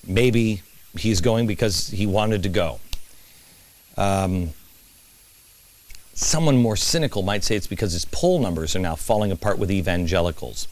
Maybe he's going because he wanted to go. Someone more cynical might say it's because his poll numbers are now falling apart with evangelicals.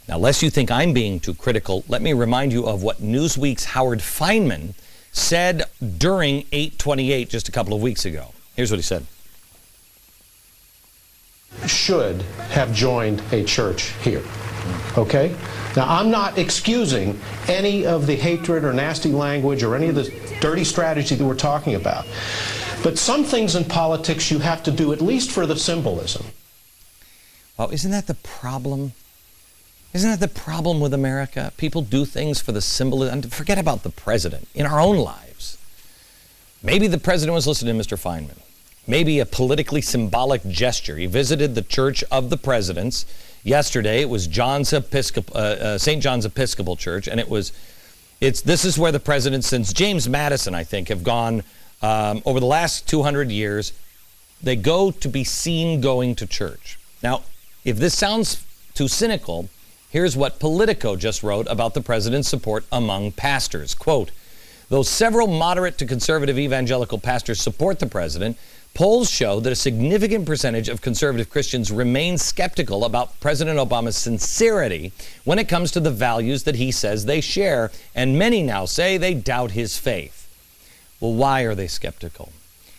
Now, lest you think I'm being too critical, let me remind you of what Newsweek's Howard Feynman said during 828 just a couple of weeks ago. Here's what he said. Should have joined a church here, okay? Now, I'm not excusing any of the hatred or nasty language or any of the dirty strategy that we're talking about. But some things in politics you have to do, at least for the symbolism. Well, isn't that the problem? Isn't that the problem with America? People do things for the symbolism. Forget about the president in our own lives. Maybe the president was listening to Mr. Feynman. Maybe a politically symbolic gesture. He visited the Church of the Presidents yesterday. It was St. John's Episcopal Church, and this is where the presidents, since James Madison, I think, have gone over the last 200 years. They go to be seen going to church. Now, if this sounds too cynical, here's what Politico just wrote about the president's support among pastors. Quote, though several moderate to conservative evangelical pastors support the president, polls show that a significant percentage of conservative Christians remain skeptical about President Obama's sincerity when it comes to the values that he says they share, and many now say they doubt his faith. Well, why are they skeptical?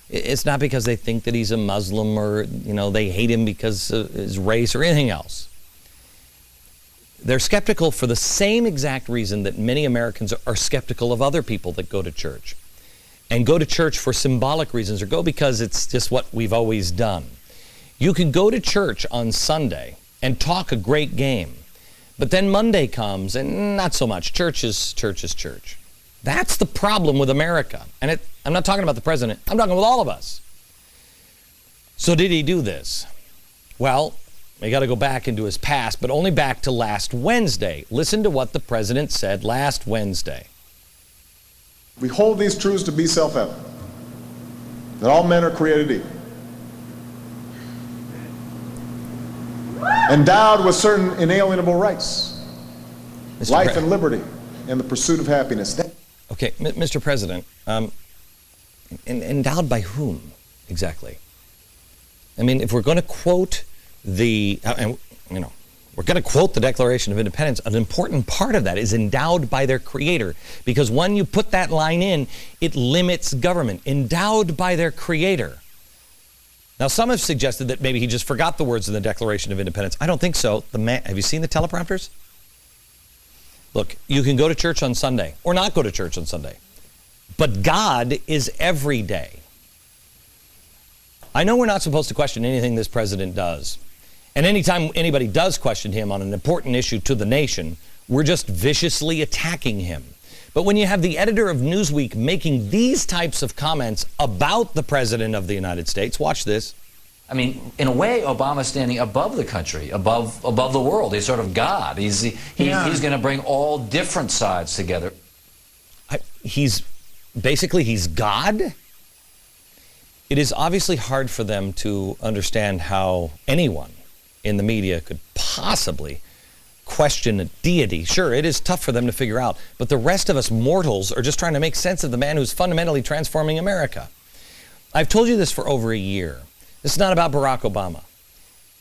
It's not because they think that he's a Muslim or, they hate him because of his race or anything else. They're skeptical for the same exact reason that many Americans are skeptical of other people that go to church. And go to church for symbolic reasons, or go because it's just what we've always done. You can go to church on Sunday and talk a great game, but then Monday comes and not so much. Church is church. That's the problem with America. And I'm not talking about the president. I'm talking with all of us. So did he do this? Well, we got to go back into his past, but only back to last Wednesday. Listen to what the president said last Wednesday. We hold these truths to be self-evident, that all men are created equal, endowed with certain inalienable rights, life and liberty, and the pursuit of happiness. Okay, Mr. President, endowed by whom exactly? I mean, if we're going to quote we're going to quote the Declaration of Independence, an important part of that is endowed by their creator, because when you put that line in, it limits government. Endowed by their creator. Now, some have suggested that maybe he just forgot the words in the Declaration of Independence. I don't think so. Have you seen the teleprompters? Look, you can go to church on Sunday or not go to church on Sunday, but God is every day. I know we're not supposed to question anything this president does. And anytime anybody does question him on an important issue to the nation, we're just viciously attacking him. But when you have the editor of Newsweek making these types of comments about the President of the United States, watch this. I mean, in a way, Obama's standing above the country, above the world. He's sort of God. He's going to bring all different sides together. He's God? It is obviously hard for them to understand how anyone in the media could possibly question a deity. Sure, it is tough for them to figure out, but the rest of us mortals are just trying to make sense of the man who's fundamentally transforming America. I've told you this for over a year. This is not about Barack Obama,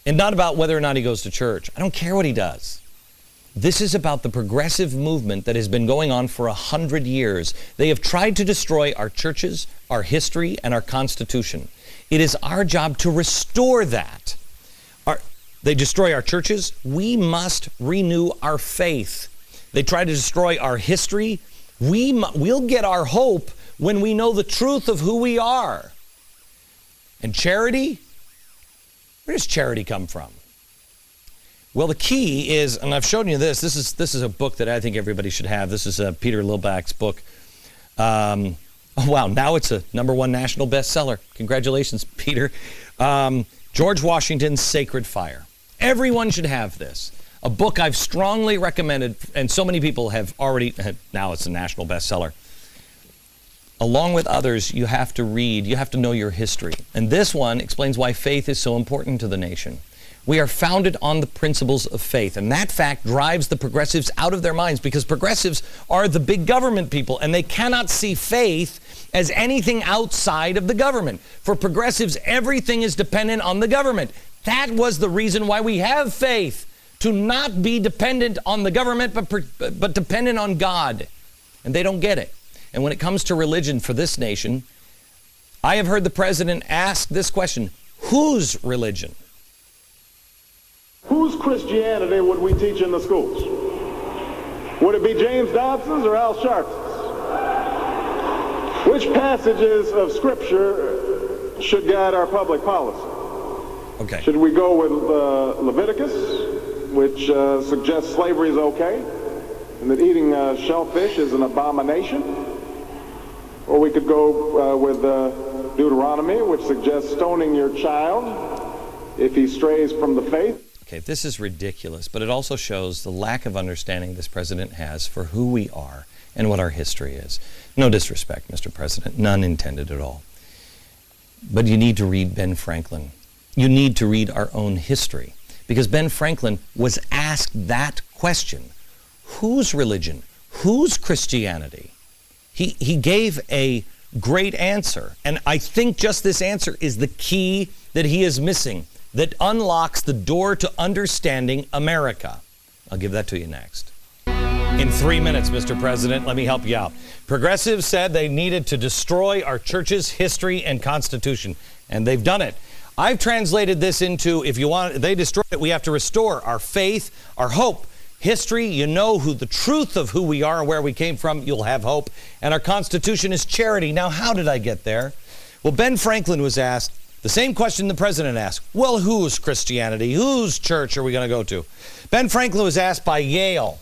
and not about whether or not he goes to church. I don't care what he does. This is about the progressive movement that has been going on for 100 years. They have tried to destroy our churches, our history, and our Constitution. It is our job to restore that. They destroy our churches. We must renew our faith. They try to destroy our history. We'll get our hope when we know the truth of who we are. And charity? Where does charity come from? Well, the key is, and I've shown you this. This is a book that I think everybody should have. This is Peter Lilback's book. Oh, wow, now it's a #1 national bestseller. Congratulations, Peter. George Washington's Sacred Fire. Everyone should have this. A book I've strongly recommended, and so many people have already, now it's a national bestseller. Along with others, you have to read, you have to know your history. And this one explains why faith is so important to the nation. We are founded on the principles of faith, and that fact drives the progressives out of their minds, because progressives are the big government people, and they cannot see faith as anything outside of the government. For progressives, everything is dependent on the government. That was the reason why we have faith, to not be dependent on the government, but dependent on God. And they don't get it. And when it comes to religion for this nation, I have heard the president ask this question: whose religion? Whose Christianity would we teach in the schools? Would it be James Dobson's or Al Sharpton's? Which passages of Scripture should guide our public policy? Okay. Should we go with Leviticus, which suggests slavery is okay, and that eating shellfish is an abomination? Or we could go with Deuteronomy, which suggests stoning your child if he strays from the faith. Okay, this is ridiculous, but it also shows the lack of understanding this president has for who we are and what our history is. No disrespect, Mr. President, none intended at all. But you need to read Ben Franklin. You need to read our own history, because Ben Franklin was asked that question: whose religion? Whose Christianity? He gave a great answer, and I think just this answer is the key that he is missing, that unlocks the door to understanding America. I'll give that to you next. In 3 minutes, Mr. President, let me help you out. Progressives said they needed to destroy our church's history and constitution, and they've done it. I've translated this into, if you want, they destroyed it, we have to restore our faith, our hope. History, you know who the truth of who we are and where we came from, you'll have hope. And our Constitution is charity. Now, how did I get there? Well, Ben Franklin was asked the same question the president asked. Well, whose Christianity, whose church are we going to go to? Ben Franklin was asked by Yale.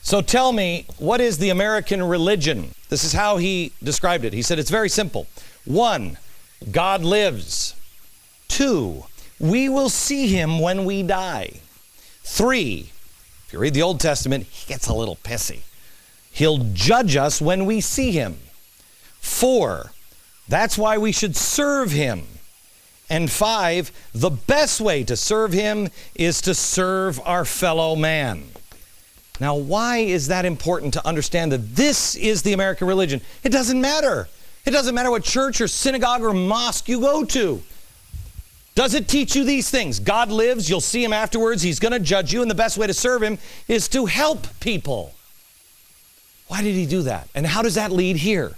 So tell me, what is the American religion? This is how he described it. He said it's very simple. 1, God lives. 2, we will see him when we die. 3, if you read the Old Testament, he gets a little pissy. He'll judge us when we see him. 4, that's why we should serve him. And 5, the best way to serve him is to serve our fellow man. Now, why is that important to understand that this is the American religion? It doesn't matter. It doesn't matter what church or synagogue or mosque you go to. Does it teach you these things? God lives, you'll see him afterwards, he's going to judge you, and the best way to serve him is to help people. Why did he do that? And how does that lead here?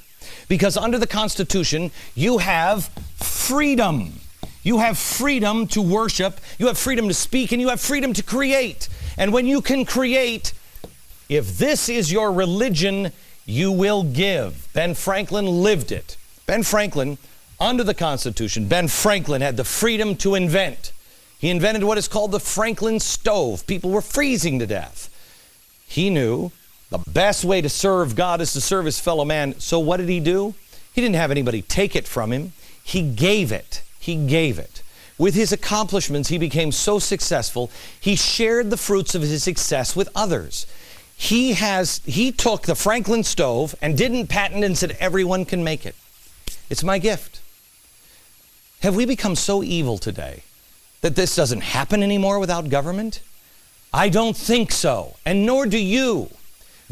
Because under the Constitution, you have freedom. You have freedom to worship, you have freedom to speak, and you have freedom to create. And when you can create, if this is your religion, you will give. Ben Franklin lived it. Ben Franklin, under the Constitution, Ben Franklin had the freedom to invent. He invented what is called the Franklin stove. People were freezing to death. He knew the best way to serve God is to serve his fellow man. So what did he do? He didn't have anybody take it from him. He gave it. He gave it. With his accomplishments, he became so successful, he shared the fruits of his success with others. He took the Franklin stove and didn't patent and said, everyone can make it. It's my gift. Have we become so evil today that this doesn't happen anymore without government? I don't think so, and nor do you.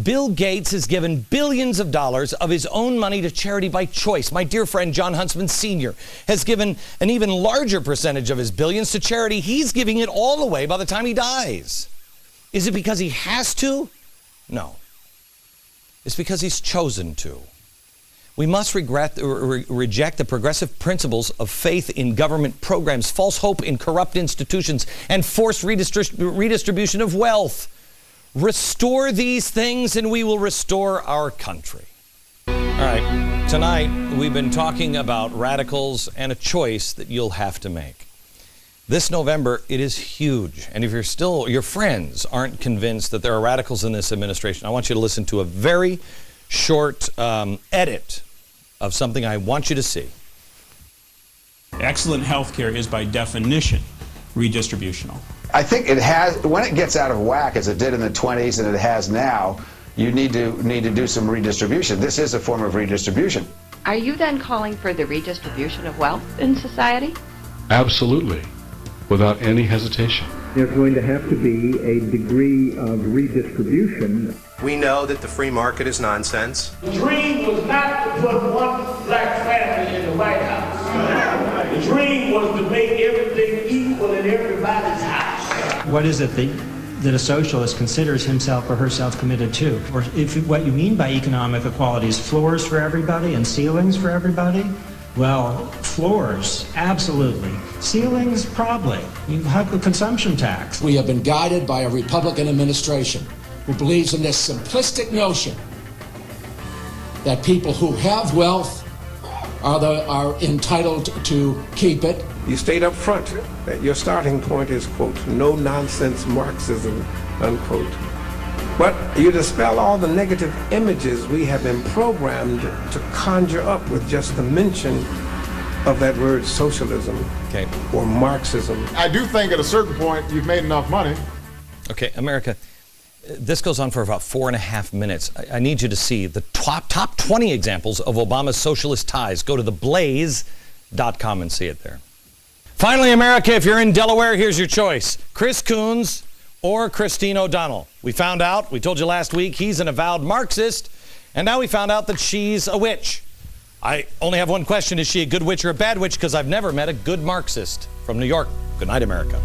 Bill Gates has given billions of dollars of his own money to charity by choice. My dear friend John Huntsman Sr. has given an even larger percentage of his billions to charity. He's giving it all away by the time he dies. Is it because he has to? No. It's because he's chosen to. We must reject the progressive principles of faith in government programs, false hope in corrupt institutions, and forced redistribution of wealth. Restore these things and we will restore our country. All right, tonight we've been talking about radicals and a choice that you'll have to make. This November, it is huge. And if your friends aren't convinced that there are radicals in this administration, I want you to listen to a very short edit of something I want you to see. Excellent health care is by definition redistributional. I think it has, when it gets out of whack, as it did in the 20s and it has now, you need to do some redistribution. This is a form of redistribution. Are you then calling for the redistribution of wealth in society? Absolutely. without any hesitation. There's going to have to be a degree of redistribution. We know that the free market is nonsense. The dream was not to put one black family in the White House. The dream was to make everything equal in everybody's house. What is it that a socialist considers himself or herself committed to? Or if what you mean by economic equality is floors for everybody and ceilings for everybody? Well, floors, absolutely. Ceilings, probably. You have the consumption tax. We have been guided by a Republican administration who believes in this simplistic notion that people who have wealth are entitled to keep it. You state up front that your starting point is, quote, no-nonsense Marxism, unquote. But you dispel all the negative images we have been programmed to conjure up with just the mention of that word socialism or Marxism. I do think at a certain point you've made enough money. Okay, America, this goes on for about 4.5 minutes. I need you to see the top 20 examples of Obama's socialist ties. Go to theblaze.com and see it there. Finally, America, if you're in Delaware, here's your choice. Chris Coons or Christine O'Donnell. We found out, we told you last week, he's an avowed Marxist, and now we found out that she's a witch. I only have one question. Is she a good witch or a bad witch? Because I've never met a good Marxist. From New York, good night, America.